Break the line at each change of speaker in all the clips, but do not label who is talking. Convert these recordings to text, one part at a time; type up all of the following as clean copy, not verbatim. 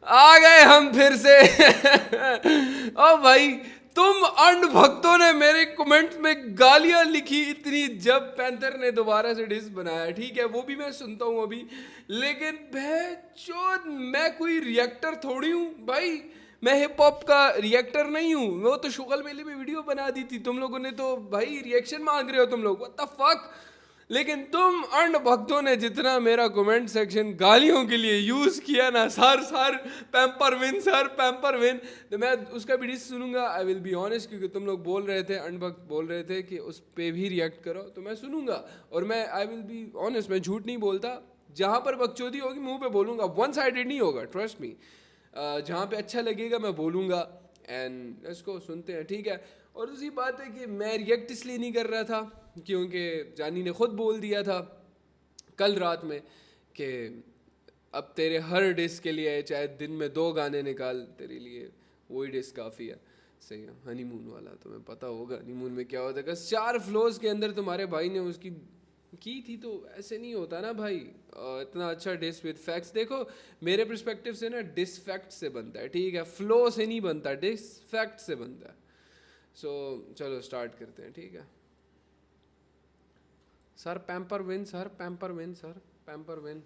आ गए हम फिर से। ओ भाई, तुम अंड भक्तों ने मेरे कमेंट में गालियां लिखी इतनी जब पैंथर ने दोबारा से डिस बनाया, ठीक है वो भी मैं सुनता हूँ अभी, लेकिन भैचोद मैं कोई रिएक्टर थोड़ी हूँ भाई, मैं हिप हॉप का रिएक्टर नहीं हूँ। वो तो शुगल मेले में वीडियो बना दी थी, तुम लोगों ने तो भाई रिएक्शन मांग रहे हो तुम लोग, व्हाट द फक। लेकिन तुम अंड भक्तों ने जितना मेरा कमेंट सेक्शन गालियों के लिए यूज किया ना, sir pamper win, sir pamper win, तो मैं उसका भी डिस सुनूंगा। आई विल बी ऑनेस्ट, क्योंकि तुम लोग बोल रहे थे, अंड भक्त बोल रहे थे कि उस पे भी रिएक्ट करो, तो मैं सुनूंगा। और मैं आई विल बी ऑनेस्ट, मैं झूठ नहीं बोलता, जहाँ पर बकचोदी होगी मुंह पे बोलूंगा, वन साइडेड नहीं होगा, ट्रस्ट मी। जहाँ पे अच्छा लगेगा मैं बोलूँगा, एंड इसको सुनते हैं, ठीक है। और दूसरी बात है कि मैं रिएक्ट इसलिए नहीं कर रहा था क्योंकि जानी ने खुद बोल दिया था कल रात में कि अब तेरे हर डिस्क के लिए चाहे दिन में 2 गाने निकाल, तेरे लिए वही डिस्क काफ़ी है। सही है, हनीमून वाला तुम्हें पता होगा हनीमून में क्या होता है, बस 4 फ्लोर्स के अंदर तुम्हारे भाई ने उसकी की थी, तो ऐसे नहीं होता ना भाई। इतना अच्छा डिस विद फैक्ट्स, देखो मेरे पर्सपेक्टिव से ना डिस फैक्ट से बनता है, ठीक है, फ्लो से नहीं बनता, डिस फैक्ट से बनता है। सो चलो स्टार्ट करते हैं, ठीक है। Sir pamper win, sir pamper win, sir pamper win,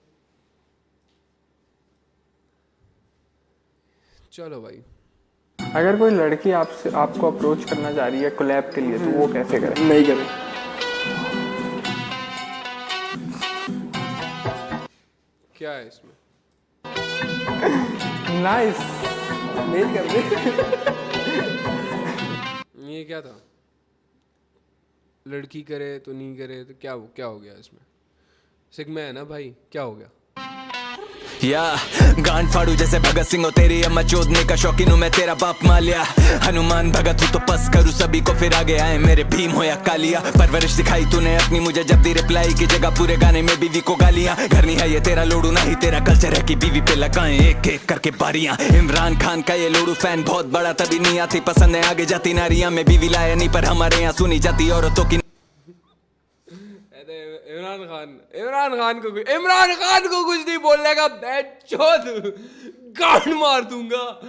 चलो भाई।
अगर कोई लड़की आपको अप्रोच करना चाह रही है कोलैब के लिए, तो वो कैसे करे?
नहीं करे। क्या है इसमें?
नाइस, मेल कर दे।
ये क्या था? लड़की करे तो नहीं करे तो क्या हो गया इसमें? सिग्मा है ना भाई, क्या हो गया?
या गांड फाड़ू जैसे भगत सिंह हो, तेरी अम्मा चोदने का शौकीन हूँ मैं, तेरा बाप मालिया हनुमान भगत हूँ तो पस करूँ सभी को, फिर आगे आए मेरे भीम हो या कालिया। परवरिश दिखाई तूने अपनी मुझे, जब दी रिप्लाई की जगह पूरे गाने में बीवी को गालियां। घर नहीं है ये तेरा लोडू, नहीं तेरा कल्चर है कि बीवी पे लगाएं एक एक करके बारियां। इमरान खान का ये लोडू फैन बहुत बड़ा, तभी नहीं आती पसंद है आगे जाती नारियां। में बीवी लाया नहीं पर हमारे यहाँ सुनी जाती औरतों की।
इमरान खान को कुछ नहीं बोलने का, बैचोद गांड मार दूंगा।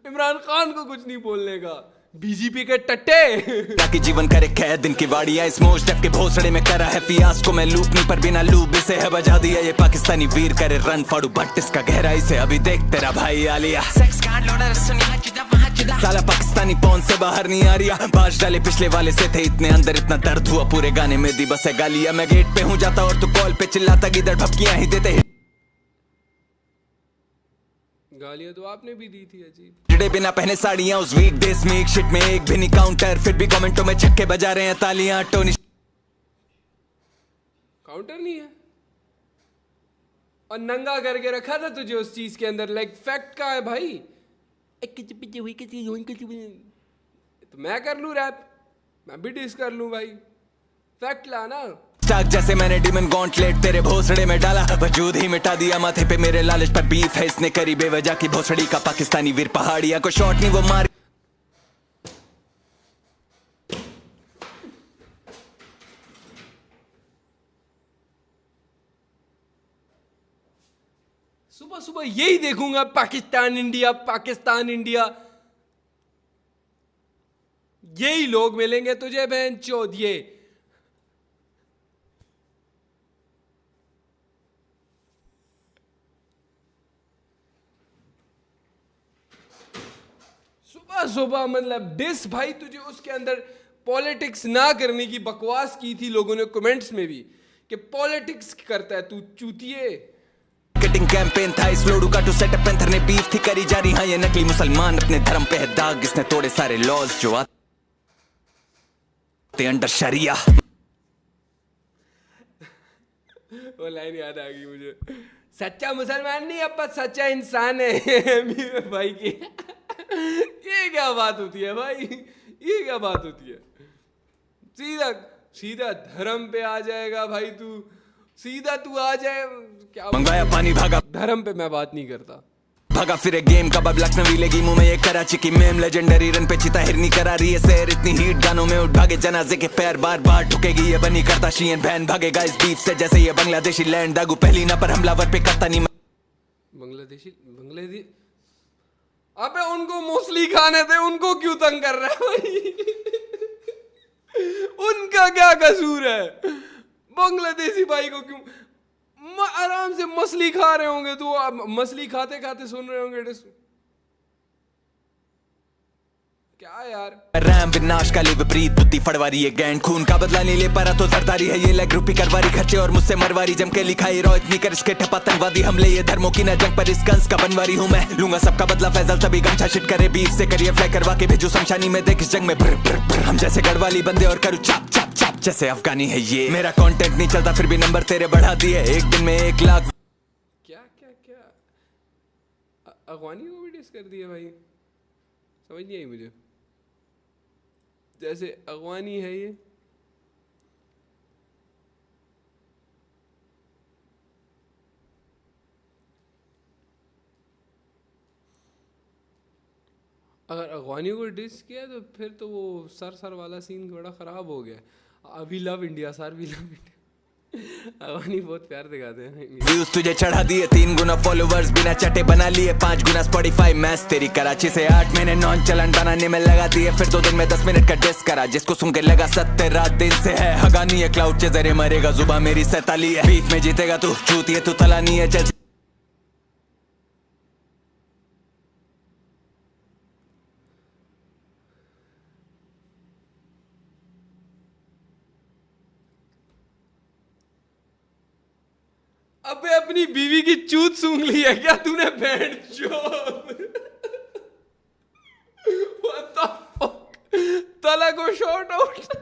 इमरान खान को कुछ नहीं बोलने का, बीजेपी के टट्टे।
ताकि जीवन करे कैद दिन की वाड़ियां, इस मोज टप के भोसड़े में करा है फियास को मैं लूप नहीं, पर बिना लूप इसे है बजा दिया ये पाकिस्तानी वीर करे रन फाड़ू, बट इसका गहराई से अभी देख तेरा भाई आलिया। साला पाकिस्तानी पौन से बाहर नहीं आ रही, बाज डाले पिछले वाले से थे इतने अंदर, इतना दर्द हुआ पूरे गाने में दी बस है गालिया। मैं गेट पे हूँ जाता और तू कॉल पे चिल्लाता, किधर भपकियां ही देते।
गालियां तो आपने भी दी थी अजीब।
चिड़े बिना पहने साड़ियां उस वीक डेज में, एक शिट में एक भी नहीं काउंटर, फिर भी कमेंटों में छक्के बजा रहे हैं तालियां। टोनी
काउंटर नहीं है और नंगा करके रखा था तुझे उस चीज के अंदर, लाइक फैक्ट का है भाई। तो मैं कर लूं रैप, मैं भी डिस कर लूं भाई, फैक्ट लाना।
स्टाक जैसे मैंने डिमन गॉन्टलेट तेरे भोसड़े में डाला, वजूद ही मिटा दिया माथे पे मेरे लालच पर बीफ है इसने करी बेवजह की भोसड़ी का। पाकिस्तानी वीर पहाड़िया को शॉट नहीं वो मार।
सुबह सुबह यही देखूंगा, पाकिस्तान इंडिया, पाकिस्तान इंडिया, यही लोग मिलेंगे तुझे बहन चोद। ये सुबह सुबह मतलब डिस भाई, तुझे उसके अंदर पॉलिटिक्स ना करने की बकवास की थी लोगों ने कमेंट्स में भी कि पॉलिटिक्स करता है तू चूतिए।
मार्केटिंग कैंपेन था इस लोडू का टू सेटअप, पैंथर ने बीफ थी करी जा रही। हाँ ये नकली मुसलमान अपने धर्म पे है दाग, इसने तोड़े सारे लॉज जो आते अंडर शरिया।
वो लाइन याद आ गई मुझे, सच्चा मुसलमान नहीं अब सच्चा इंसान है भाई की। ये क्या बात होती है भाई, ये क्या बात होती है? सीधा सीधा धर्म पे आ जाएगा भाई तू, सीधा तू आ जाए क्या
मंगाया पानी भागा
धर्म पे मैं बात नहीं करता।
भागा फिर गेम का बब लखनवी लगी मुंह में ये कराची की मेम, लेजेंडरी रन पे चिता हिरनी करा रही है सैर, इतनी हीट गानों में उठ भागे जनाजे के पैर, बार बार ठुकेगी ये बनी करता शीन बहन, भागेगा इस बीफ से जैसे ये बांग्लादेशी लैंड, दागू पहली ना पर हमलावर पे करता नहीं।
बांग्लादेशी अबे उनको मूसली खाने थे, उनको क्यों तंग कर रहा है भाई? उनका क्या कसूर है? बांग्लादेशी भाई को क्यों? आराम से मछली खा रहे होंगे, तो मछली खाते खाते सुन रहे होंगे क्या यार?
रैम विनाशकाली विपरीत बुद्धि फड़वारी है गैंड, खून का बदला नहीं ले पा रहा तो जरदारी है ये लग रूपी करवारी, खर्चे और मुझसे मरवारी जम के लिखाई रो इतनी कर इसके ठपातंगवादी हमले, ये धर्मों की न जंग पर इस कंस का बनवारी हूँ मैं, लूंगा सबका बदला फैजल तभी गमछा शिट करे बीफ से करिए फ्लाई करवा के भेजू शमशानी में, देख इस जंग में भर भर भर हम जैसे गढ़वाली बंदे और करूँ चाप चाप चाप जैसे अफगानी है ये, मेरा कंटेंट नहीं चलता फिर भी नंबर तेरे बढ़ा दिए, एक दिन में 1 लाख।
क्या क्या क्या अफगानी को भी डिस कर दिया भाई? समझ नहीं आई मुझे, जैसे अफगानी है ये। अगर अफगानी को डिस किया तो फिर तो वो सर वाला सीन बड़ा खराब हो गया। We love India sir, we love India. अफगानी बहुत प्यार दिखाते हैं।
व्यूज तुझे चढ़ा दिए, 3 गुना फॉलोवर्स बिना चटे बना लिए, 5 गुना स्पॉटिफाई मैच तेरी कराची से 8 महीने नॉन चलन बनाने में लगा दिए, फिर 2 दिन में 10 मिनट का डिस करा, जिसको सुन के लगा 70 रात दिन से है हगानी है, क्लाउड के जरिए मरेगा जुबा मेरी 47 है, बीफ में जीतेगा तू चूती है तू तलानी है, चल
अबे अपनी बीवी की चूत सूंघ ली है क्या तूने? बैंड तला को शॉर्ट आउट।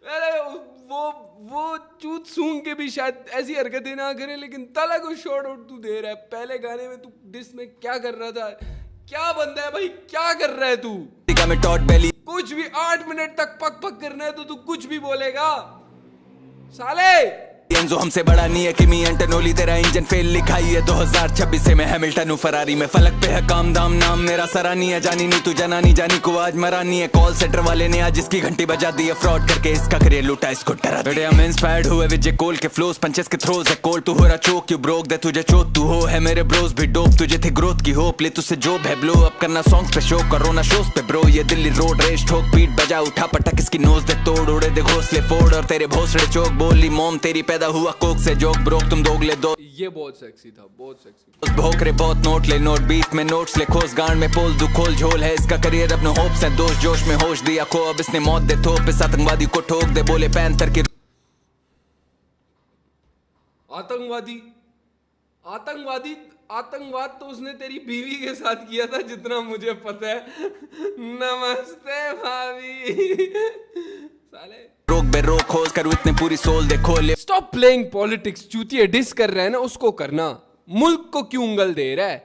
अरे वो चूत सूंघ के भी शायद ऐसी हरकतें ना करे, लेकिन तला को शॉर्ट आउट तू दे रहा है। पहले गाने में तू डिस में क्या कर रहा था? क्या बंदा है भाई, क्या कर रहा है तू? कुछ भी 8 मिनट तक पक पक करना है तो तू कुछ भी बोलेगा साले।
एंजो हमसे बड़ा नहीं है, किमी एंटनोली तेरा इंजन फेल लिखाई है 2026 से मैं हैमिल्टन हूँ फरारी में, फलक पे है काम दाम नाम मेरा सरानी है, जानी नहीं तू जनानी जानी को आज मरानी है, कॉल सेंटर वाले ने आज इसकी घंटी बजा दी है, फ्रॉड करके इसका करियर लूटा इसको डरा दिया। हम इंस्पायर्ड हुए विजय कोल के फ्लोज, पंचेस के थ्रोज है कोल, तू हो रहा चोक यू ब्रोक दे तुझे चोट, तू हो है मेरे ब्रोज भी डोप, तुझे थी ग्रोथ की होप ले तुझसे जॉब है, ब्लो अप करना सॉन्ग्स पे शो करोना शोज पे ब्रो, ये दिल्ली रोड रेस ठोक पीट बजा उठा पटक इसकी नोज दे तोड़, उड़े दे घोंसले फोड़ और तेरे भोसड़े चौक, बोली मोम तेरी पैदा हुआ कोक से जोक ब्रोक तुम दोगले दो।
ये बहुत सेक्सी था, बहुत सेक्सी।
भोकरे बहुत नोट ले नोट बीफ में नोट्स ले खोस गांड में पोल दू खोल झोल है इसका करियर अपने होप्स है, दोष जोश में होश दिया खो, अब इसने मौत दे थोप इस आतंकवादी को ठोक दे, बोले पैंथर की
आतंकवादी आतंकवादी आतंकवाद तो उसने तेरी बीवी के साथ किया था जितना मुझे पता है। नमस्ते भाभी साले।
रोक बे रोक खोज कर इतने पूरी सोल दे खोले।
Stop playing politics. चूतिए डिस कर रहा है ना, उसको करना। मुल्क को क्यों उंगल दे रहा है?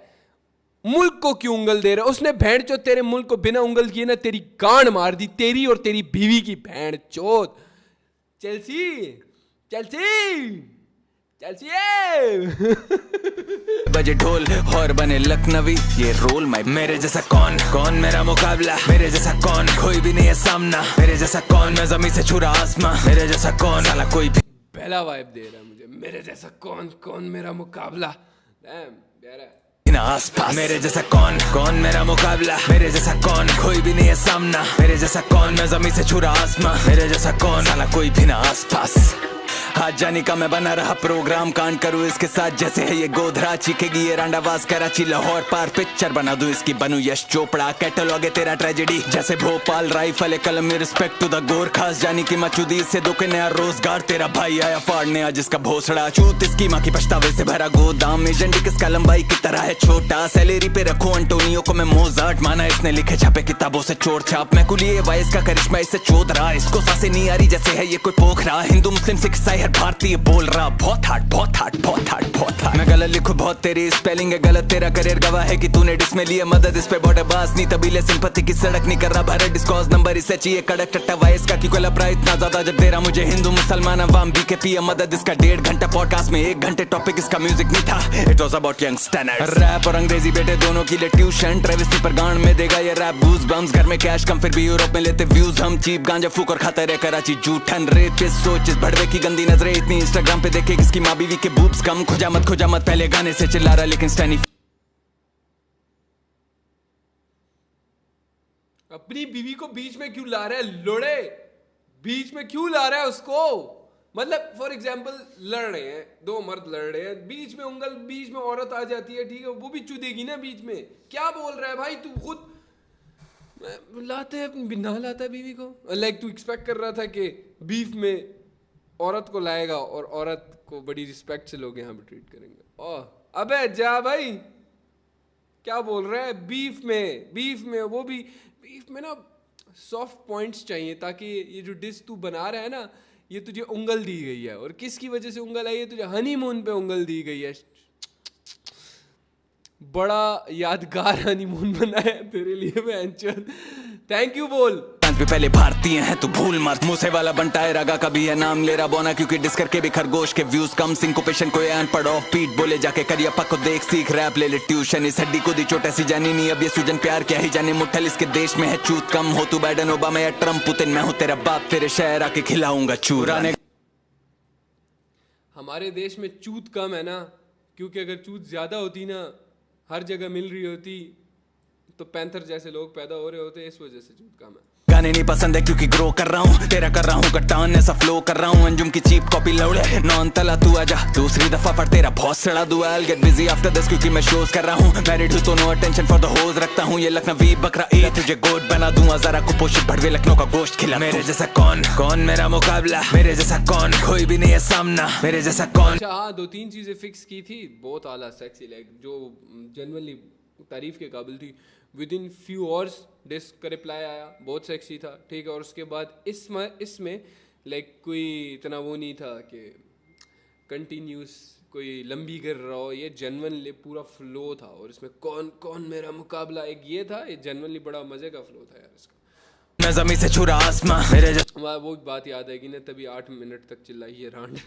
मुल्क को क्यों उंगल दे रहा है? उसने भेड़ चोद तेरे मुल्क को बिना उंगल किए ना तेरी गांड मार दी, तेरी और तेरी बीवी की भेड़ चोद। चेल्सी चेल्सी
बजे ढोल और बने लखनवी ये रोल माई, मेरे जैसा कौन कौन मेरा मुकाबला, मेरे जैसा कौन कोई भी नहीं है सामना, मेरे जैसा कौन मैं जमीन से छुरा आसमां, मेरे जैसा कौन साला कोई भी।
पहला वाइब दे रहा है मुझे, मेरे जैसा कौन कौन मेरा मुकाबला।
आसपास मेरे जैसा कौन कौन मेरा मुकाबला, मेरे जैसा कौन कोई भी नहीं है सामना, मेरे जैसा कौन मैं जमीन से छुरा आसमां, मेरे जैसा कौन साला कोई भी ना आसपास। आज जाने का मैं बना रहा प्रोग्राम, कांड करूँ इसके साथ जैसे है ये गोधरा, चीखेगी ये रांडावाज कराची लाहौर पार, पिक्चर बना दूं इसकी बनूं यश चोपड़ा, कैटलॉग है तेरा ट्रेजेडी जैसे भोपाल राइफल कलम में रिस्पेक्ट टू द गोरखास, जानी की मचूदी से दुख नया रोजगार, तेरा भाई आया फाड़ने आज इसका भोसड़ा, चूत इसकी माँ की पछतावे से भरा गोदाम, एजेंडी किसका लंबाई की तरह है छोटा, सैलरी पे रखो अंटोनियो को मैं मोजार्ट, माना इसने लिखे छापे किताबों से चोर छाप, मैं कुलिए वाइस का करिश्मा इससे चोद रहा, इसको सांसें नहीं आ रही जैसे है ये कोई पोखरा, हिंदू मुस्लिम सिख ईसाई हर भारतीय बोल रहा, बहुत हार्ड बहुत हार्ड बहुत हार्ड बहुत हार्ड, मैं गलत लिखूं बहुत तेरी स्पेलिंग है गलत, तेरा करियर गवाह है कि तूने डिस में लिया मदद, इस पे बॉर्डर बास नहीं तबीले सिंपैथी की सड़क नहीं कर रहा भारत डिस्कॉज नंबर इसे चाहिए कड़क टट्टा वाइस का की कोई लपड़ा इतना ज्यादा जब दे रहा मुझे हिंदू मुसलमान अवाम बीकेपी मदद, इसका 1.5 घंटा पॉडकास्ट में 1 घंटे टॉपिक इसका म्यूजिक नहीं था, it was about young standard, rap और अंग्रेजी बेटे दोनों की लिए ट्यूशन, ट्रेविस पर गांड में देगा ये रैप गूज बम्स, घर में कैश कम फिर भी यूरोप में लेते व्यूज, हम चीप गांजा फूक और खाता रहे कराची जूठन रेत पे सोच इस भड़वे की गंदी नजरें इतनी इंस्टाग्राम पे देखे किसकी माँ बीवी के बूब्स कम, खुजा मत पहले गाने से चिल्ला रहा लेकिन स्टैनी
अपनी बीवी को बीच में क्यों ला रहा है लोड़े? बीच में क्यों ला रहा है उसको? मतलब फॉर एग्जाम्पल लड़ रहे हैं, दो मर्द लड़ रहे हैं, बीच में उंगल, बीच में औरत आ जाती है, ठीक है, वो भी चुदेगी ना बीच में। क्या बोल रहा है भाई तू? खुद लाते है ना, लाता है बीवी को। लाइक तू एक्सपेक्ट कर रहा था कि बीफ में औरत को लाएगा और औरत को बड़ी रिस्पेक्ट से लोग यहाँ पे ट्रीट करेंगे। ओह अबे जा भाई, क्या बोल रहा है? बीफ में वो भी बीफ में ना सॉफ्ट पॉइंट्स चाहिए, ताकि ये जो डिश तू बना रहा है ना, ये तुझे उंगल दी गई है। और किसकी वजह से उंगल आई है? तुझे हनीमून पे उंगल दी गई है। बड़ा यादगार हनीमून बनाया तेरे लिए मैं। थैंक यू बोल।
भी पहले भारतीय हैं तू भूल मत, मूसे वाला बनता है रागा का भी है नाम ले रहा बोना, क्योंकि डिस करके भी खरगोश के व्यूज कम, सिंकोपेशन को अनपढ़ ऑफ बीट बोले जाके करियप्पा को देख सीख, रैप ले ले ट्यूशन, इस हड्डी को दी चोट ऐसी जानी नहीं, अब ये सूजन प्यार क्या ही जाने, मुठल इसके देश में है चूत कम, हो तू बाइडन ओबामा या ट्रम्प पुतिन, मैं हूँ तेरा बाप, तेरे शहर आके खिलाऊंगा चूराने।
हमारे देश में चूत कम है ना, क्योंकि अगर चूत ज्यादा होती ना, हर जगह मिल रही होती, तो पैंथर जैसे लोग पैदा हो रहे होते, इस वजह से चूत कम है।
गाने नहीं पसंद है क्योंकि ग्रो कर रहा हूँ, तेरा कर रहा हूँ कट्टान ऐसा फ्लो कर रहा हूँ, अंजुम की चीप कॉपी लौड़े नॉन तला, तू आजा दूसरी दफा पर तेरा बहुत सड़ा दुआ, I'll get busy after this क्योंकि मैं शोज कर रहा हूँ, मैरिड हूँ तो नो अटेंशन फॉर द होज रखता हूँ, ये लखनवी बकरा ए तुझे गोद बना दूंगा, जरा कुपोषित भड़वे लखनऊ का गोश्त खिला, मेरे जैसा कौन मेरा मुकाबला, मेरे जैसा कौन, कोई भी नहीं है सामना, मेरे जैसा कौन।
अच्छा हाँ, 2-3 चीजें फिक्स की थी, बहुत आला सेक्सी, लाइक जो जनरली तारीफ के काबिल थी। Within few hours disc का रिप्लाई आया, बहुत सेक्सी था, ठीक है। और उसके बाद इसमें लाइक कोई इतना वो नहीं था कि कंटिन्यूस कोई लंबी कर रहा हो, ये जेन्युइनली पूरा फ्लो था। और इसमें कौन मेरा मुकाबला, एक ये था, ये जेन्युइनली बड़ा मजे का फ्लो था यार इसका।
मैं ज़मीन से छुरा आसमां, मेरे जैसा
वो बात याद आएगी ना, तभी 8 मिनट तक चिल्लाई ये रांड।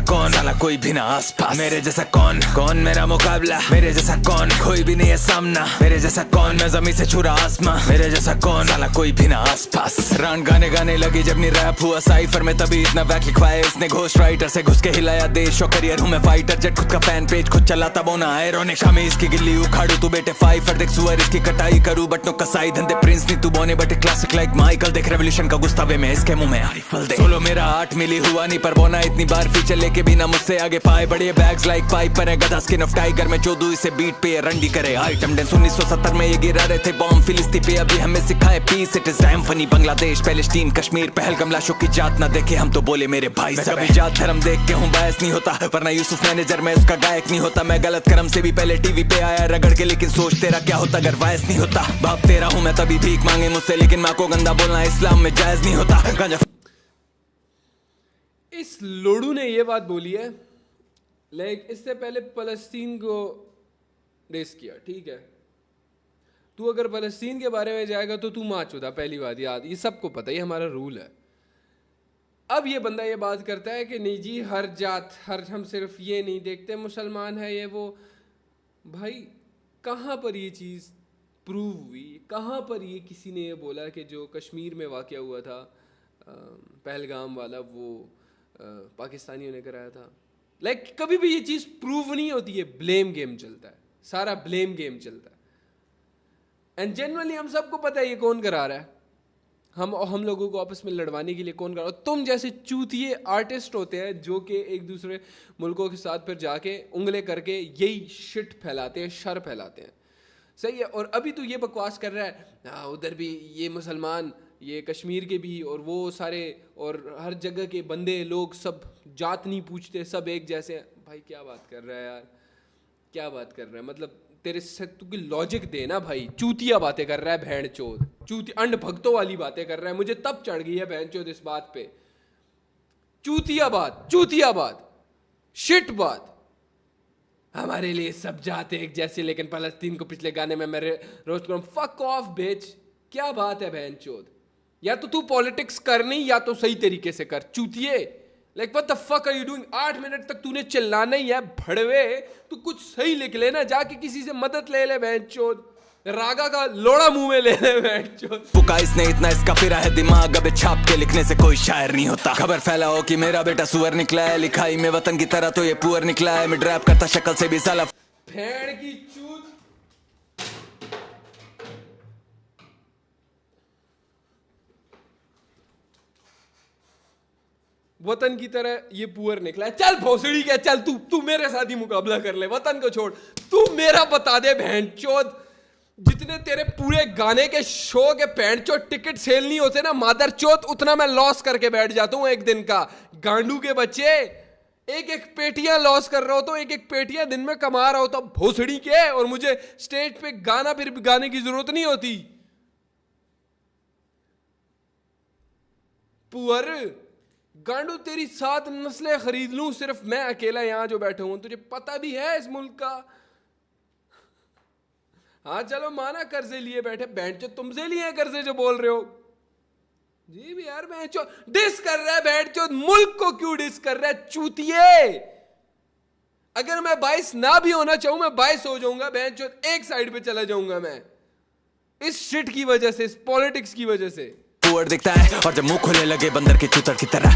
कौन साला कोई भी ना आसपास, मेरे जैसा कौन मेरा मुकाबला, मेरे जैसा कौन, कोई भी नहीं है सामना, मेरे जैसा कौन, मैं जमीन से छुरा आसमां, मेरे जैसा कौन, साला कोई भी ना आसपास। रान गाने लगी जब नहीं रैप हुआ साइफर में, तभी इतना वैक लिखवाया इसने घोस्ट राइटर से, घुस के हिलाया देश और करियर हूँ मैं फाइटर, जेट खुद का फैन पेज खुद चलाता बोना आयरॉनिक, शामी इसकी गिल्ली उखाड़ू तू बेटे फाइफर, देख सुअर इसकी कटाई करूँ बटनों कसाई धंधे, प्रिंस नहीं तू बोने बटे क्लासिक लाइक माइकल, देख रेवोल्यूशन का गुस्तावे में इसके मुंह में राइफल दे, सोलो मेरा 8 मिली हुआ नहीं पर बोना इतनी बार फीचर लेके भी ना मुझसे आगे पाए, बड़े बैग्स लाइक पाइप पर है गधा स्किन ऑफ टाइगर में, चौदू इसे बीट पे रंडी करे आइटम डेंस, 1970 में ये गिरा रहे थे बॉम्ब फिलिस्ती पे, अभी हमें सिखाए peace, it is time funny, Bangladesh Palestine Kashmir Pahalgam, लाशों की जात ना देखे हम तो बोले मेरे भाई सब, कभी जात धर्म देख के हूँ बायस नहीं होता, वरना यूसुफ मैनेजर में उसका गायक नहीं होता, मैं गलत कर्म से भी पहले टीवी पे आया रगड़ के, लेकिन सोच तेरा क्या होता अगर वायस नहीं होता, बाप तेरा हूँ मैं तभी भीख मांगे मुझसे, लेकिन माँ को गंदा बोलना इस्लाम में जायज नहीं होता। गांजा
इस लोड़ू ने ये बात बोली है, लाइक इससे पहले फलस्तीन को रेस किया, ठीक है। तू अगर फलस्तीन के बारे में जाएगा तो तू माँ चुदा, पहली बात याद, ये सबको पता है, ये हमारा रूल है। अब ये बंदा ये बात करता है कि नहीं जी हर जात, हम सिर्फ ये नहीं देखते मुसलमान है ये वो। भाई कहाँ पर ये चीज़ प्रूव हुई, कहाँ पर ये किसी ने ये बोला कि जो कश्मीर में वाक़या हुआ था पहलगाम वाला, वो पाकिस्तानियों ने कराया था। लाइक कभी भी ये चीज़ प्रूव नहीं होती है, ब्लेम गेम चलता है, सारा ब्लेम गेम चलता है। एंड जनरली हम सबको पता है ये कौन करा रहा है, हम लोगों को आपस में लड़वाने के लिए कौन करा रहा है। तुम जैसे चूतिए आर्टिस्ट होते हैं जो कि एक दूसरे मुल्कों के साथ फिर जाके उंगले करके यही शिट फैलाते हैं, शर फैलाते हैं, सही है। और अभी तो ये बकवास कर रहा है उधर भी ये मुसलमान, ये कश्मीर के भी, और वो सारे, और हर जगह के बंदे लोग सब जात नहीं पूछते, सब एक जैसे हैं। भाई क्या बात कर रहा है यार, क्या बात कर रहा है, मतलब तेरे से तू की लॉजिक दे ना भाई। चूतिया बातें कर रहा है भेड़ चोद, चूती अंड भक्तों वाली बातें कर रहा है, मुझे तब चढ़ गई है भेड़ चोद इस बात पे। चूतिया बात, शिट बात। हमारे लिए सब जाते एक जैसे, लेकिन फलस्तीन को पिछले गाने में मैं रोस्ट करूं, फक ऑफ बिच। क्या बात है भेड़ चोद, या तो तू पॉलिटिक्स कर नहीं, या तो सही तरीके से कर चूतिए। Like what the fuck are you doing? 8 minute तक तूने चिल्लाना ही है भड़वे, तू कुछ सही लिख लेना, जाके किसी से मदद ले ले बैंचोद, रागा का लोड़ा मुंह में ले ले बैंचोद।
पुकाइस ने इतना इसका फिरा है दिमाग, अब छाप के लिखने से कोई शायर नहीं होता। खबर फैलाओ कि मेरा बेटा सुअर निकला है, लिखाई में वतन की तरह तो ये पुअर निकला है, मैं ड्रैप करता शक्ल से भी साला
भेड़ की चूत। वतन की तरह ये पुअर निकला है। चल भोसड़ी के, चल तू मेरे साथ ही मुकाबला कर ले, वतन को छोड़, तू मेरा बता दे बहनचोद। जितने तेरे पूरे गाने के शो के पैंटचोद टिकट सेल नहीं होते ना मादरचोद, उतना मैं लॉस करके बैठ जाता हूँ एक दिन का। गांडू के बच्चे, एक एक पेटियां लॉस कर रहा हो तो एक एक पेटियां दिन में कमा रहा हो तो भोसड़ी के, और मुझे स्टेज पे गाना फिर गाने की जरूरत नहीं होती। पुअर गांडू, तेरी 7 नस्लें खरीद लूं सिर्फ मैं अकेला यहां जो बैठे हूं, तुझे पता भी है इस मुल्क का। हाँ चलो माना कर्जे लिए बैठे, बैंड जो तुमसे लिए कर्जे जो बोल रहे हो जी भी यार, मैं डिस कर रहा है बैंड जो, मुल्क को क्यों डिस कर रहा है चूतिए। अगर मैं 22 ना भी होना चाहूं मैं 22 हो जाऊंगा बैंड जो, एक साइड पे चला जाऊंगा मैं, इस शिट की वजह से, इस पॉलिटिक्स की वजह से।
पुअर दिखता है और जब मुंह खुले लगे बंदर के चूतर की तरह।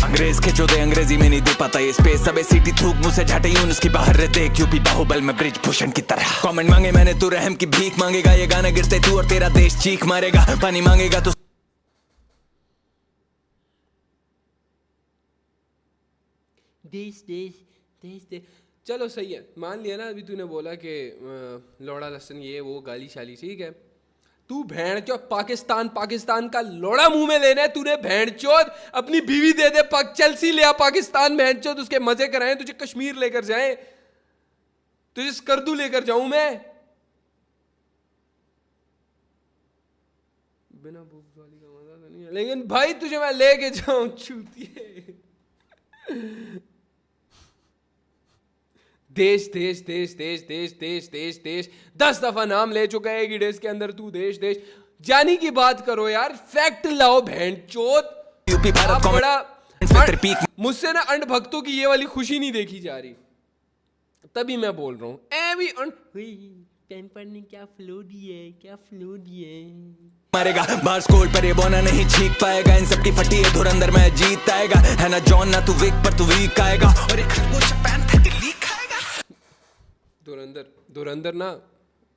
अंग्रेज के चौदह अंग्रेजी में नहीं दे पाता ये स्पेस, सबे सीटी थूक मुंह से झाटे यूं उसकी बाहर रहते, यूपी बाहुबल में ब्रिज भूषण की तरह। कमेंट मांगे मैंने तू रहम की भीख मांगेगा, ये गाना गिरते तू और तेरा देश चीख मारेगा, पानी मांगेगा तो
देश देश देश देश। चलो सही है, मान लिया ना, अभी तूने बोला कि लौड़ा लसन ये वो गाली शाली, ठीक है। तू भेड़ चो पाकिस्तान का लोड़ा मुंह में लेना है तूने, भेड़ चोद अपनी बीवी दे दे, चेल्सी ले आ पाकिस्तान, भेड़ चोद उसके मजे कराएं, तुझे कश्मीर लेकर जाए, तुझे स्कर्दू लेकर जाऊं मैं, बिना भूख वाली का मजा तो नहीं है, लेकिन भाई तुझे मैं लेके जाऊं चूतिए। देश देश देश देश देश देश देश देश 10 दफा नाम ले चुका है एक ही डेज के अंदर तू, देश देश। जानी की बात करो यार, फैक्ट लाओ भेड़ चोद।
यूपी भारत
बड़ा मुझसे ना अंड भक्तों की ये वाली खुशी नहीं देखी जा रही, तभी मैं बोल रहा हूँ टेम्पर ने क्या फ्लो दिए, क्या फ्लो दिए
मारेगा बार स्कोर पर ये बोना नहीं छीक पाएगा, इन सबकी फटी है धुरंधर में जीत आएगा, है ना जॉन ना तू विक पर तू वीक आएगा, और एक खरगोश पैंथर के लीक आएगा।
धुरंधर ना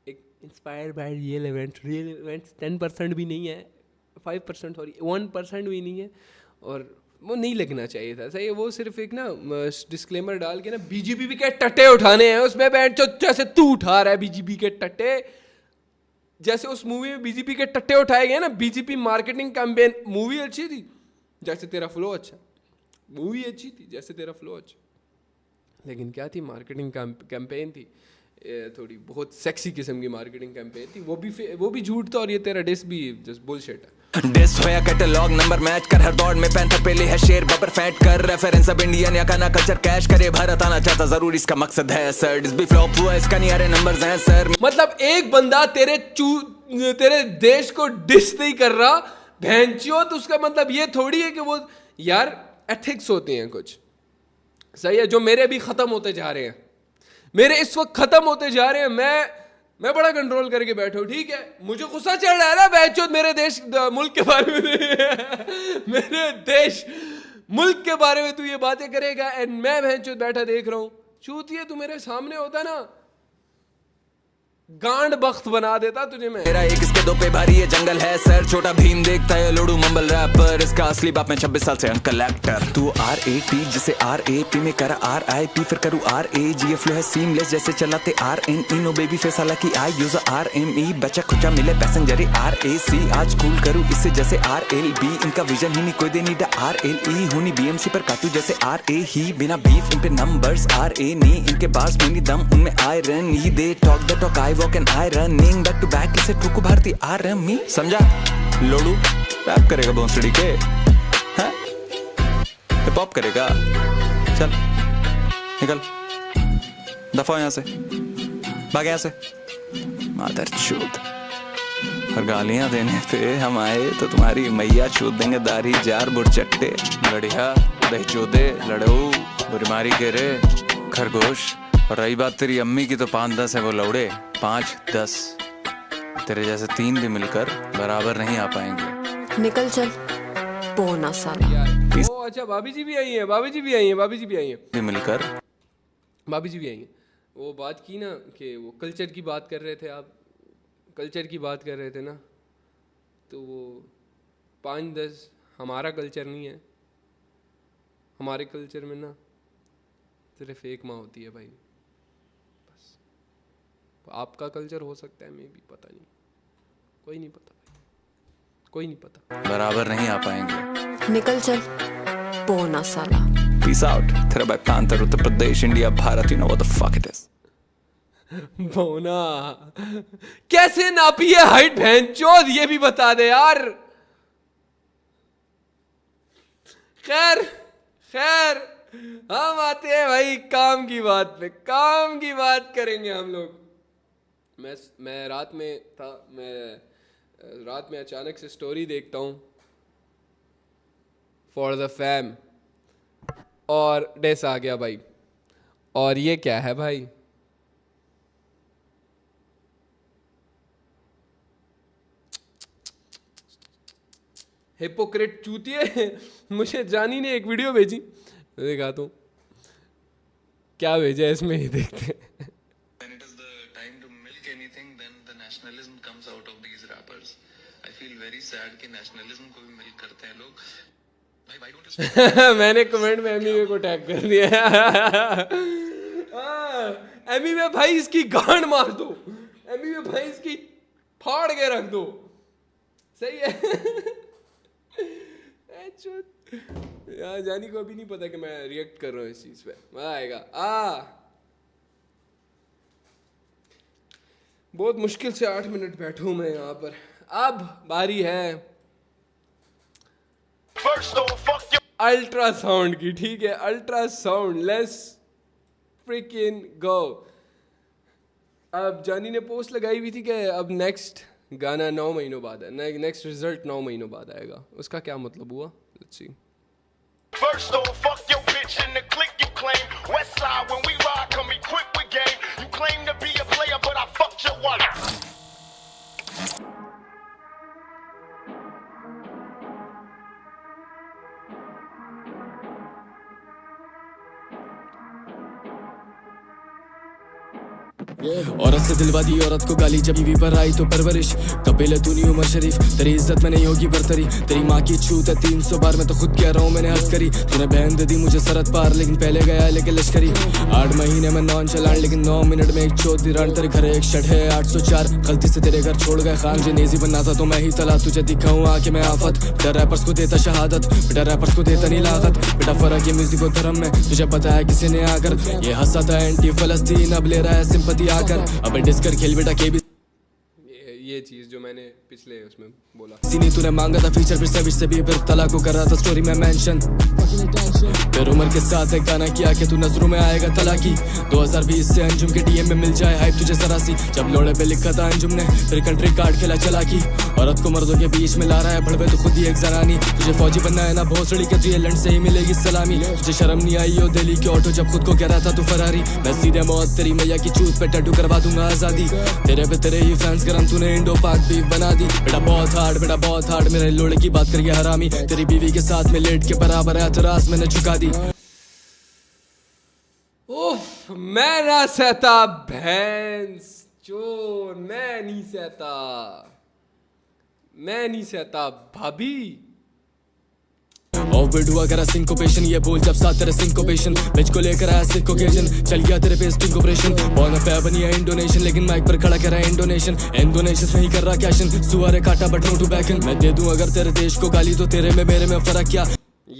एक इंस्पायर बाय रियल इवेंट्स 10% भी नहीं है, 5% सॉरी 1% भी नहीं है, और वो नहीं लगना चाहिए था सही। वो सिर्फ एक ना डिस्क्लेमर डाल के ना बीजेपी के टट्टे उठाने हैं उसमें, बैठ जैसे तू उठा रहा है बीजेपी के टट्टे, जैसे उस मूवी में बीजेपी के टट्टे उठाए गए ना, बीजेपी मार्केटिंग कैंपेन। मूवी अच्छी थी जैसे तेरा फ्लो अच्छा, मूवी अच्छी थी जैसे तेरा फ्लो अच्छा, लेकिन क्या थी, मार्केटिंग कैंपेन थी थोड़ी बहुत सेक्सी किस्म की मार्केटिंग कैंपेन थी, वो भी झूठ था, और ये तेरा डिस भी जस्ट बुलशिट है।
डिस होया कैटलॉग नंबर मैच कर, हर दौड़ में पैंथर पे ले है शेर बबर फैट कर, रेफरेंस अब इंडियन या काना कल्चर कैश करे, भारत आना चाहता जरूर इसका मकसद है सर, डिस भी फ्लॉप हुआ इसका नहीं आ रहे नंबर्स हैं सर।
मतलब एक बंदा तेरे देश को डिस नहीं कर रहा भैंचियो, तो उसका मतलब ये थोड़ी है कि वो, यार एथिक्स होते हैं कुछ, सही है, जो मेरे भी खत्म होते जा रहे हैं, मेरे इस वक्त खत्म होते जा रहे हैं। मैं बड़ा कंट्रोल करके बैठा हूँ, ठीक है। मुझे गुस्सा चढ़ रहा है ना बैचोद मेरे देश मुल्क के बारे में मेरे देश मुल्क के बारे में तू ये बातें करेगा, एंड मैं बैचोद बैठा देख रहा हूँ। चूतिए, तू मेरे सामने होता ना गांड बख्त बना देता तुझे मैं।
मेरा एक इसके दो पे भारी ये जंगल है सर, छोटा भीम देखता है लोडू मंबल रैपर, इसका असली बाप में 26 साल से अंकल एक्टर। तू RAP जिसे RAP में करा RIP फिर करूँ RAG, ये फ्लो है सीमलेस जैसे चलाते RNE, नो बेबी फेस हालांकि आई यूज RME, बचा खुचा मिले पैसेंजर RAC, आज कूल करूँ इससे जैसे RLB, इनका विजन ही नहीं कोई दे नीड RLE, होनी BMC पर काटू जैसे RA ही, बिना बीफ इन पे नंबर्स RA नी, इनके पास में नहीं दम उनमें आयरन ही, they talk the talk I walk and I running back to back, इसे ठुकू भारती RME, समझा लोडू रैप करेगा भोंसड़ी के, हैं हिप हॉप करेगा, चल निकल दफा यहाँ से, भाग यहाँ से मादरचोद। और गालियां देने पे हम आए तो तुम्हारी मैया छूट देंगे दाढ़ी जार बुरचट्टे, लड़िया दही चोदे लड़ो बुरी मारी के रे खरगोश। और रही बात तेरी अम्मी की तो 5-10 है वो लौड़े, 5-10 तेरे जैसे 3 भी मिलकर बराबर नहीं आ पाएंगे।
निकल चल पोना साला।
ओ अच्छा, भाभी जी भी आई हैं, भाभी जी भी आई हैं, भाभी जी भी आई हैं,
भी मिलकर
भाभी जी भी आई हैं। वो बात की ना कि वो कल्चर की बात कर रहे थे, आप कल्चर की बात कर रहे थे ना, तो वो 5-10 हमारा कल्चर नहीं है। हमारे कल्चर में ना सिर्फ एक माँ होती है भाई, बस। आपका कल्चर हो सकता है, मे भी, पता नहीं, कोई नहीं पता भाई, कोई नहीं पता।
बराबर नहीं आ पाएंगे।
निकल चल पोना साला।
Peace out. तेरा भाई panther, Uttar Pradesh, India, Bharat, you know what the fuck it is.
बोना कैसे नापी है हाइट भैंचोद, ये भी बता दे यार। खैर खैर, हम आते हैं भाई काम की बात पे। काम की बात करेंगे हम लोग। मैं रात में था, मैं रात में अचानक से स्टोरी देखता हूँ फॉर द फैम, और डेस आ गया भाई। और ये क्या है भाई? हिपोक्रेट चूतिए। मुझे जानी ने एक वीडियो भेजी, देखा तो क्या भेजा है इसमें, ही देखते हैं।
When it is the time to milk anything, then the nationalism comes out of these rappers. I feel very sad कि nationalism को भी milk करते हैं लोग। भाई why don't you
मैंने कमेंट में एमी को टैग कर दिया। एमी में भाई इसकी गांड मार दो, एमी में भाई इसकी फाड़ के रख दो, सही है। यार जानी को अभी नहीं पता कि मैं रिएक्ट कर रहा हूँ इस चीज पे, मजा आएगा। बहुत मुश्किल से 8 मिनट बैठा हूं मैं यहाँ पर। अब बारी है अल्ट्रासाउंड की, ठीक है? अल्ट्रासाउंड, लेट्स फ्रिकिंग गो। अब जानी ने पोस्ट लगाई हुई थी कि अब नेक्स्ट गाना 9 महीनों बाद है, नेक्स्ट रिजल्ट 9 महीनों बाद आएगा। उसका क्या मतलब हुआ? Let's see.
First off, fuck your bitch in the clique you claim. West side when we ride, come equipped with game. You claim to be a player, but I fucked your wife.
औरत से दिलवा दी औरत को गाली, जब बीवी पर आई तो परवरिश। कपिल है तू नहीं उमर शरीफ, तेरी इज्जत में नहीं होगी बरतरी। तेरी माँ की छूत है 300 बार, मैं तो खुद कह रहा हूँ मैंने हद करी। तूने बहन दे दी मुझे सरहद पार, लेकिन पहले गया लेके लश्करी। 8 महीने में नॉन चलान, लेकिन 9 मिनट में एक चौथी रान। तेरे घर एक शट है 804, गलती से तेरे घर छोड़ गए खान। जनेजी बनना था तो मैं ही तला, तुझे दिखाऊँ आके मैं आफत। बेटा रैपर्स को देता शहादत, बेटा रैपर्स को देता नहीं लागत। बेटा फर्क है म्यूजिक और धर्म में, तुझे बताया किसी ने आकर। ये हंसा था एंटी फलस्तीन, अब ले रहा है सिंपैथी आकर। अब डिस्कर खेल बेटा के भी,
ये चीज जो मैंने पिछले उसमें बोला।
सीनी तूने मांगा था फीचर, फिर से भी फिर तला को कर रहा था स्टोरी में मेंशन। फिर उमर के साथ एक गाना किया कि तू नजरों में आएगा तलाकी। 2020 से अंजुम के डीएम में मिल जाए हाइप तुझे जरा सी। जब लोड़े पे लिखा था अंजुम ने, फिर कंट्री कार्ड खेला चलाकी। औरत को मर्दों के बीच में ला रहा है भड़वे, तो खुद ही एक जनानी। तुझे फौजी बनना है ना भोसड़ी के, तुझे लंड से ही मिलेगी सलामी। तुझे शर्म नहीं आई हो दिल्ली के ऑटो, जब खुद को कह रहा था तू फरारी। मैं सीधे मौत तेरी मैया की चूत पे टैटू करवा दूंगा आजादी। तेरे पे तेरे ही फैंस गरम, तूने इंडो पाक बीफ बना दी। बेटा बहुत हार्ड, बेटा बहुत हार्ड, मेरे लोड़े की बात करिए हरामी। तेरी बीवी के साथ में लेट के बराबर है एतराज मैंने चुका दी।
उफ, मैं ना सहता भैंस चोर, मैं नहीं सहता, मैं नहीं सहता भाभी।
और विडुआ करा सिंकोपेशन, ये बोल जब साथ तेरे सिंकोपेशन। बिच को लेकर आया सिक ओकेजन, चल गया तेरे पे स्टिंग ऑपरेशन। बॉर्न पे बनी है इंडोनेशन, लेकिन माइक पर खड़ा कर रहा है इंडोनेशन। इंडोनेशियस नहीं कर रहा कैशन, सुअर काटा बट नो टू बैकन। मैं दे दूं अगर तेरे देश को गाली, तो तेरे में मेरे में फर्क क्या?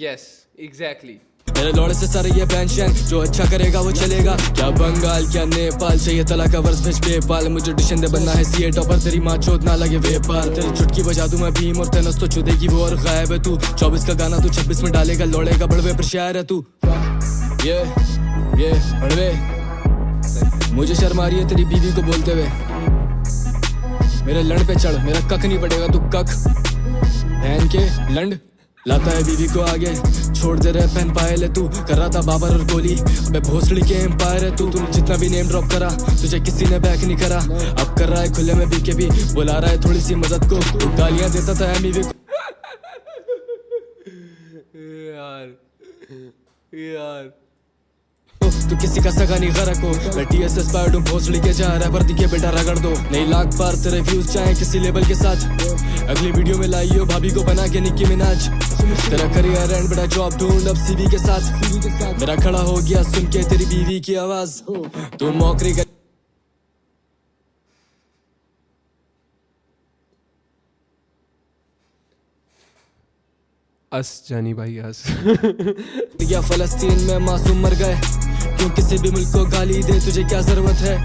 Yes exactly.
मेरे लौड़े से सारे ये पेंशन, जो अच्छा करेगा वो चलेगा। क्या बंगाल क्या नेपाल, चाहिए तला का वर्ष भेज पेपाल। मुझे डिशन दे बनना है सीए टॉपर, तेरी माँ चोद ना लगे वेपार। तेरी चुटकी बजा दूं मैं भीम और तेनस तो चुदेगी वो और गायब है तू। 24 का गाना तू 26 में डालेगा, लौड़ेगा बड़वे पर शायर है तू। ये बड़वे, मुझे शर्म आ रही है तेरी बीवी को बोलते हुए। मेरे लंड पे चढ़, मेरा कख नहीं पड़ेगा तू कख। बहन के लंड लाता है बीवी को आगे, छोड़ दे रहे पहन पाए ले तू। कर रहा था बाबर और गोली, अबे भोसड़ी के एम्पायर है तू। तूने जितना भी नेम ड्रॉप करा, तुझे किसी ने बैक नहीं करा। अब कर रहा है खुले में बीके भी, बुला रहा है थोड़ी सी मदद को। तू गालियां देता था एमवी को।
यार
को, तू किसी का सगा नहीं गरक हो। मैं TSS पार्ट हूँ भोसड़ी के, जहाँ रैपर दिखे बेटा रगड़ दो। नहीं लाख पार तेरे व्यूज चाहे किसी लेवल के साथ। अगली वीडियो में लाइयो भाभी को बना के निक्की मिनाज। तेरा करियर एंड बेटा जॉब ढूंढ अब CV के साथ। मेरा खड़ा हो गया सुन के तेरी बीवी की आवाज, तू मौकरी कर
अस जानी भाई अस।
या फलस्तीन में मासूम मर गए, क्यों किसी भी मुल्क को गाली दे, तुझे क्या जरूरत है।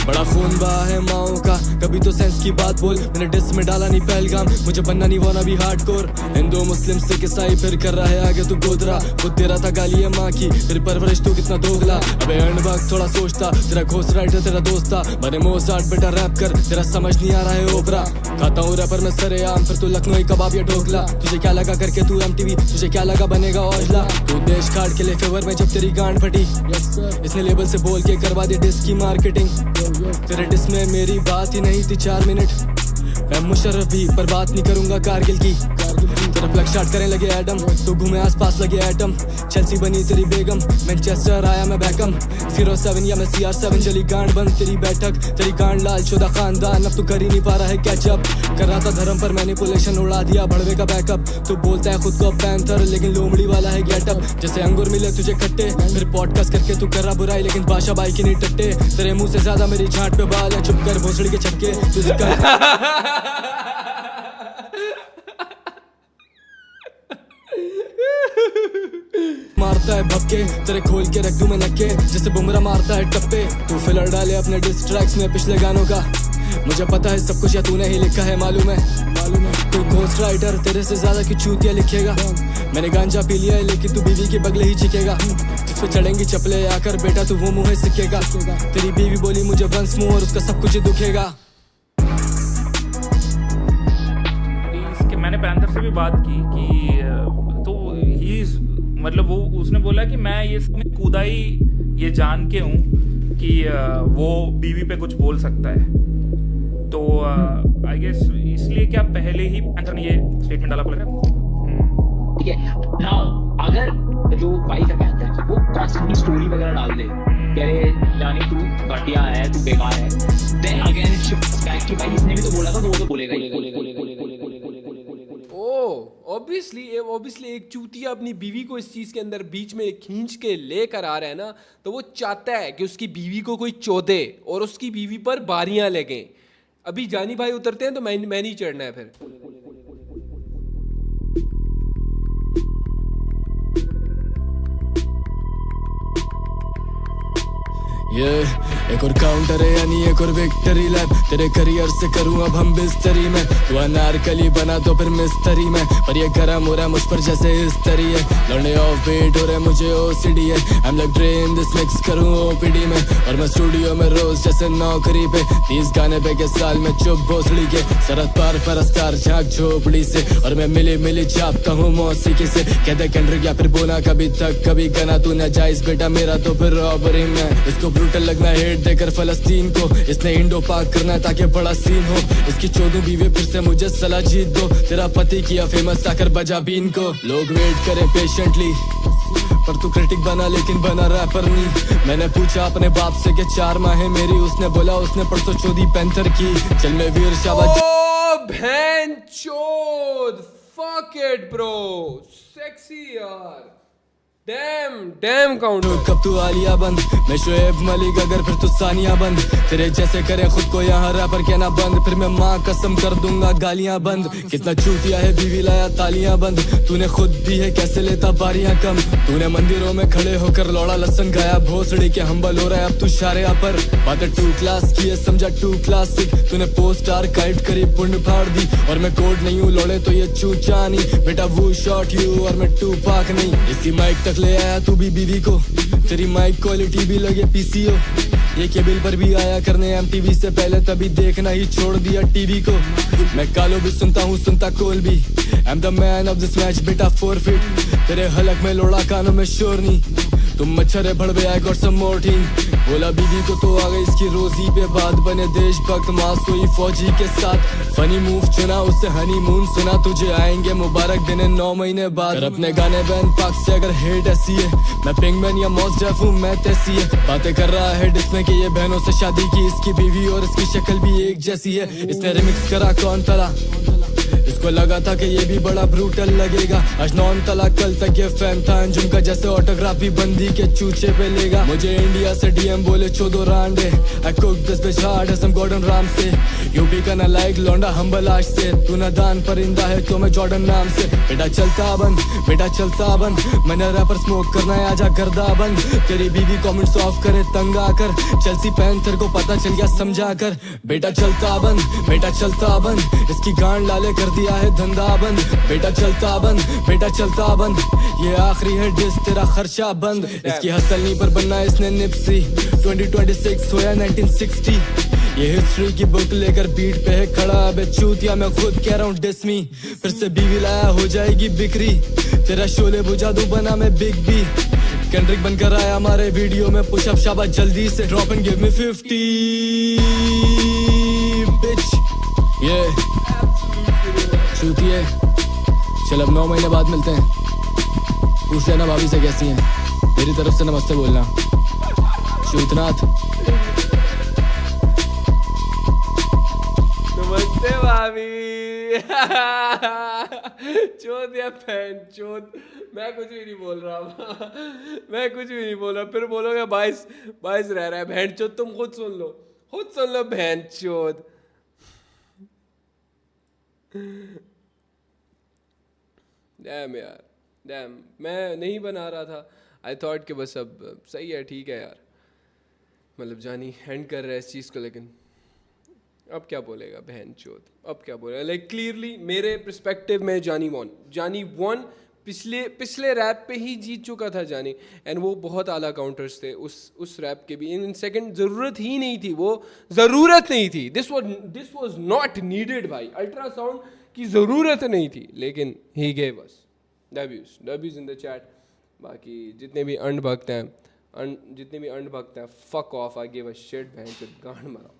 बड़ा खून बहा है माओ का, कभी तो सेंस की बात बोल। मैंने डिस में डाला नहीं पहलगाम, मुझे बनना नहीं वाना भी हार्डकोर। हिंदू मुस्लिम सिख ईसाई फिर कर रहा है आगे तू गोदरा। खुद तेरा था गाली है माँ की, फिर परवरिश तू कितना दोगला। अबे अनबक थोड़ा सोचता, तेरा घोस्ट राइटर तेरा दोस्त था। मैंने मोसार्ट बेटा रैप कर, तेरा समझ नहीं आ रहा है ओपरा। खाता हूँ रैपर में सरेआम, फिर तू लखनऊ कबाब या ढोकला। तुझे क्या लगा करके तू MTV, तुझे क्या लगा बनेगा औजला। तू देश खाड़ के लिए फेवर में जब तेरी गांड फटी, इसने लेबल से बोल के करवा दी डिस्क की मार्केटिंग। तेरे डिस में मेरी बात ही नहीं थी 4 मिनट। मैं मुशर्रफ भी पर बात नहीं करूंगा कारगिल की। तेरा प्लग स्टार्ट करने लगे एडम, तो घूमे आसपास लगे एटम। चेल्सी बनी तेरी बेगम, मैनचेस्टर आया मैं बैकम। 07 या मैं CR7 चली गांड बंद तेरी बैठक। तेरी गांड लाल शुदा खानदान, अब तू कर ही नहीं पा रहा है कैचअप। कर रहा था धर्म पर मैनिपुलेशन, उड़ा दिया भड़वे का बैकअप। तू बोलता है खुद को पैंथर, लेकिन लोमड़ी वाला है गेटअप। जैसे अंगूर मिले तुझे खट्टे, फिर पॉडकास्ट करके तू कर रहा बुराई, लेकिन बादशाह बाई की नहीं टट्टे। तेरे मुंह से ज्यादा मेरी झांट पे बाल है, चुप कर भोसड़ी के छक्के। मारता है भपके, तेरे खोल के रख दूं मैं नक्के, जैसे बुमरा मारता है टप्पे। तू फिलर डाले अपने डिस ट्रैक्स में पिछले गानों का। मुझे पता है सब कुछ या तूने ही लिखा है, मालूम है। तू घोस्ट राइटर, तेरे से ज्यादा की चूतिया लिखेगा। मैंने गांजा पी लिया है, लेकिन तू बीवी के बगले ही चिकेगा। जिस पे चढ़ेंगी चपले आकर बेटा तू वो मुँह है सिकेगा। तेरी बीवी बोली मुझे वंस मुँह और उसका सब कुछ ही दुखेगा।
मैंने पैंथर से भी बात की कि तो ही मतलब वो उसने बोला कि मैं ये कूदा ही ये जान के हूँ कि वो बीवी पे कुछ बोल सकता है। तो आई गेस इसलिए क्या पहले ही पैंथर ने ये स्टेटमेंट डाला पड़ेगा।
ठीक है नाउ, अगर जो वाइफ है पैंथर की वो कॉन्स्टेंटली स्टोरी वगैरह डाल दे कह रहे जानी तू घटिया है, तू बेकार है, then again it shifts back कि भाई इसने भी तो बोला था, तो वो तो बोलेगा ही।
ऑब्वियसली एक चूतिया अपनी बीवी को इस चीज के अंदर बीच में खींच के लेकर आ रहा है ना, तो वो चाहता है कि उसकी बीवी को कोई चौदे और उसकी बीवी पर बारियां लगे। अभी जानी भाई उतरते हैं तो मैं नहीं चढ़ना है फिर।
ये एक और काउंटर है यानी एक और विक्ट्री लैप। तेरे करियर से करूँ अब हम बिस्तरी में, तू अनारकली बना तो फिर मिस्त्री में। पर ये गरम हो रहा है मुझ पर जैसे इस तरी है, लड़ने ऑफ बीट हो रहा है मुझे OCD है। I am like drain this mix करूँ OPD में, और मैं स्टूडियो में रोज जैसे नौकरी पे। 30 गाने पे के साल में चुप भोसड़ी के, सरहद पार परस्तार झांक झोपड़ी से। और मैं मिली छापता हूँ मौसीकी से, कहते केंड्रिक या फिर बोना कभी तक कभी गना। तू नाजायज बेटा मेरा तो फिर रॉबरी में। इसको ब्रूटल लगना हेट देकर फलस्तीन को, इसने इंडो पाक करना है ताकि बड़ा सीन हो। इसकी 14 बीवी फिर से मुझे सलाह जीत दो, तेरा पति किया फेमस आकर बजा बीन को। लोग वेट करे पेशेंटली, पर तू क्रिटिक बना लेकिन बना रैपर नहीं। मैंने पूछा अपने बाप से कि 4 माह है मेरी, उसने बोला उसने परसों चौधी पैंथर की। चल मैं वीर शाबाश।
ओ भैंचोद, फक इट ब्रो, सेक्सी यार। Dam count.
कब तू आलिया बंद, मैं शोएब मलिक अगर फिर तू सानिया बंद। तेरे जैसे करे खुद को यहाँ रैपर कहना बंद, फिर मैं माँ कसम कर दूंगा गालियाँ बंद। कितना चूतिया है बीवी लाया तालियां बंद, तूने खुद दी है कैसे लेता बारियां कम। तूने मंदिरों में खड़े होकर लौड़ा लसन गाया, भोसड़ी के हम्बल हो रहा है अब तू शारिया पर। बातें 2 क्लास की है समझा 2 क्लासिक, तूने पोस्ट आर्काइव करी पुंड फाड़ दी। और मैं कोड नहीं हूँ लोड़े तो ये चूचा नहीं, बेटा वो शॉट यू और मैं 2 पाक नहीं। इसी माइक तक ले आया तू भी बीवी को, तेरी माइक क्वालिटी भी लगे PCO। ये केबल पर भी आया करने MTV से पहले, तभी देखना ही छोड़ दिया TV को। मैं कालो भी सुनता हूँ सुनता कोल भी, I am the man of this match बेटा 4 फीट। तेरे हलक में लोड़ा कानों में शोर नहीं, तुम मच्छर है भड़वे I got some more thing. बोला बीवी को तो आ गई इसकी रोजी पे बात, बने देशभक्त माँ सोई फौजी के साथ। फनी मूव चुना उससे हनीमून सुना, तुझे आएंगे मुबारक दिन 9 महीने बाद। कर अपने गाने बैन पाक से अगर हेट ऐसी है, मैं पिंगमैन या मॉस डेफ हूँ मैं तैसी है। बातें कर रहा है जिसमें कि ये बहनों से शादी की, इसकी बीवी और इसकी शक्ल भी एक जैसी है। इसने रिमिक्स करा कौन तला, इसको लगा था कि ये भी बड़ा ब्रूटल लगेगा। आज नॉन तला कल तक ये फैन था अंजुम का, जैसे ऑटोग्राफी बंदी के चूचे पे लेगा। मुझे इंडिया से डीएम बोले 14 रांडे, I cook this bitch hard as Gordon Ramsay. UP का ना लाइक लौंडा हम्बल आज से, तू ना दान परिंदा है तो मैं जॉर्डन नाम से। बेटा चलता बंद, बेटा चलता बंद, मैंने रैपर स्मोक करना है आजा गर्दा बंद। तेरी बीवी कमेंट्स ऑफ करे तंग आकर, चेल्सी पैंथर को पता चल गया समझा कर। बेटा चलता बंद, बेटा चलता बंद, इसकी गांड लाले कर दिया है धंधा बंद। बेटा चलता बंद, बेटा चलता बंद, ये आखिरी है डिस तेरा खर्चा बंद। इसकी हसल नहीं पर बनना इसने निप्सी, 2026 होया 1960। ये हिस्ट्री की बुक लेकर बीट पे है खड़ा, अबे चूतिया मैं खुद कह रहा हूँ डिस मी। फिर से बीवी लाया हो जाएगी बिक्री, तेरा शोले बुझा दूं बना मैं बिग बी। केंड्रिक बनकर आया हमारे वीडियो में, पुशअप शाबाश जल्दी से ड्रॉप एंड गिव मी 50 बिच। ये चूतिए चल अब 9 महीने बाद मिलते हैं, पूछ लेना भाभी से कैसी हैं, मेरी तरफ से नमस्ते बोलना। चूतनाथ
नमस्ते भाभी। चोद या फैन चोद, मैं कुछ भी नहीं बोल रहा। मैं कुछ भी नहीं बोल रहा, फिर बोलोगे 22 रह रहा है बहन चोद। तुम खुद सुन लो बहन चोद। डैम यार डैम, मैं नहीं बना रहा था। आई थॉट कि बस अब सही है ठीक है यार, मतलब जानी एंड कर रहा है इस चीज़ को, लेकिन अब क्या बोलेगा बहन चोद, अब क्या बोलेगा। लाइक क्लियरली मेरे पर्सपेक्टिव में जानी वन पिछले रैप पे ही जीत चुका था जानी, एंड वो बहुत आला काउंटर्स थे उस रैप के भी। इन सेकंड ज़रूरत ही नहीं थी, वो ज़रूरत नहीं थी। दिस वाज नॉट नीडेड भाई, अल्ट्रासाउंड की ज़रूरत नहीं थी, लेकिन he gave us dubs in the chat. बाकी जितने भी अंड भक्त हैं fuck off, I give a shit, बहन चोद गांड मारा।